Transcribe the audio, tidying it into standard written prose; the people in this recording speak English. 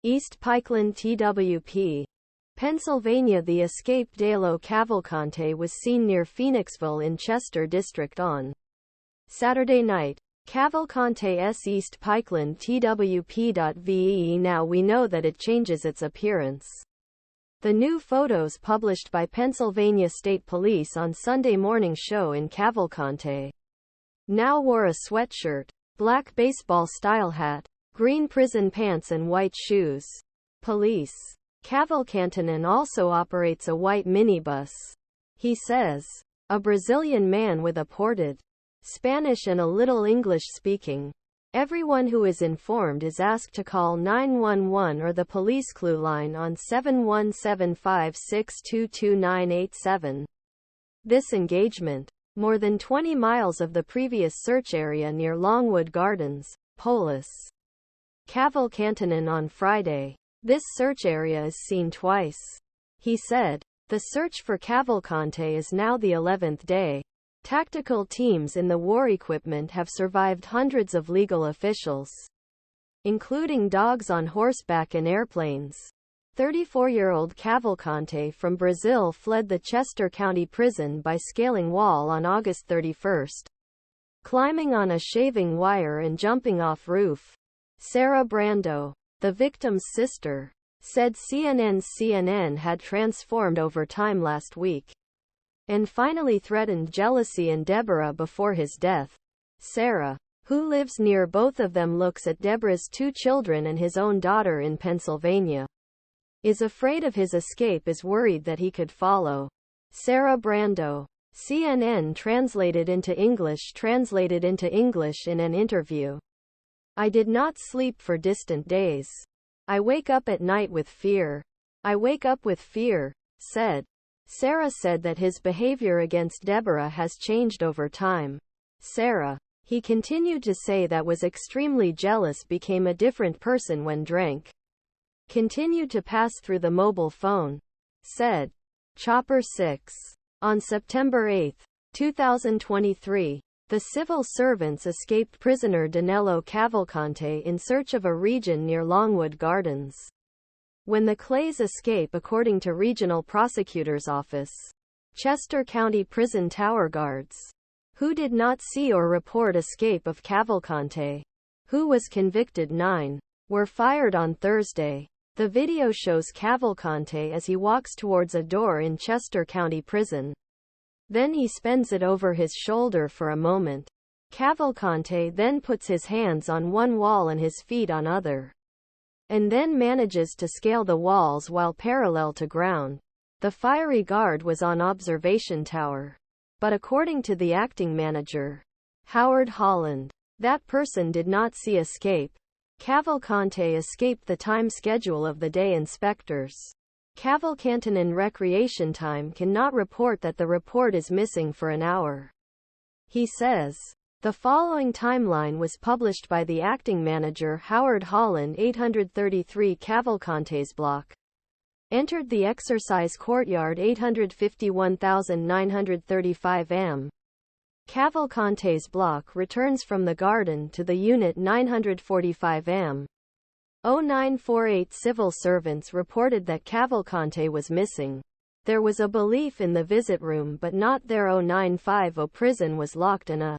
East Pikeland TWP. Pennsylvania. The escaped Dalo Cavalcante was seen near Phoenixville in Chester District on Saturday night. Cavalcante's East Pikeland TWP.ve. Now we know that it changes its appearance. The new photos published by Pennsylvania State Police on Sunday morning show in Cavalcante now wore a sweatshirt, black baseball-style hat, green prison pants and white shoes. Police. Cavalcante also operates a white minibus. He says, a Brazilian man with a ported Spanish and a little English speaking. Everyone who is informed is asked to call 911 or the police clue line on 71756222987. This engagement, more than 20 miles of the previous search area near Longwood Gardens, Polis. Cavalcante on Friday. This search area is seen twice. He said, the search for Cavalcante is now the 11th day. Tactical teams in the war equipment have survived hundreds of legal officials, including dogs on horseback and airplanes. 34-year-old Cavalcante from Brazil fled the Chester County Prison by scaling wall on August 31, climbing on a shaving wire and jumping off roof. Sarah Brando, the victim's sister, said CNN had transformed over time last week and finally threatened jealousy in Deborah before his death. Sarah, who lives near both of them, looks at Deborah's 2 children and his own daughter in Pennsylvania. Is afraid of his escape, is worried that he could follow. Sarah Brando. CNN translated into English in an interview. I did not sleep for distant days. I wake up at night with fear. I wake up with fear, said. Sarah said that his behavior against Deborah has changed over time. Sarah, he continued to say, that was extremely jealous, became a different person when drank. Continued to pass through the mobile phone. Said. Chopper 6. On September 8, 2023, the civil servants escaped prisoner Danelo Cavalcante in search of a region near Longwood Gardens. When the Clays escape, according to Regional Prosecutor's Office, Chester County Prison tower guards, who did not see or report escape of Cavalcante, who was convicted 9, were fired on Thursday. The video shows Cavalcante as he walks towards a door in Chester County Prison. Then he spends it over his shoulder for a moment. Cavalcante then puts his hands on one wall and his feet on other, and then manages to scale the walls while parallel to ground. The fiery guard was on observation tower. But according to the acting manager, Howard Holland, that person did not see escape. Cavalcante escaped the time schedule of the day. Inspectors Cavalcante in recreation time cannot report that the report is missing for an hour. He says. The following timeline was published by the acting manager Howard Holland. 833 Cavalcante's block. Entered the exercise courtyard 851,935 am. Cavalcante's block returns from the garden to the unit 945 am. 0948 Civil servants reported that Cavalcante was missing. There was a belief in the visit room but not there. 0950 Prison was locked and a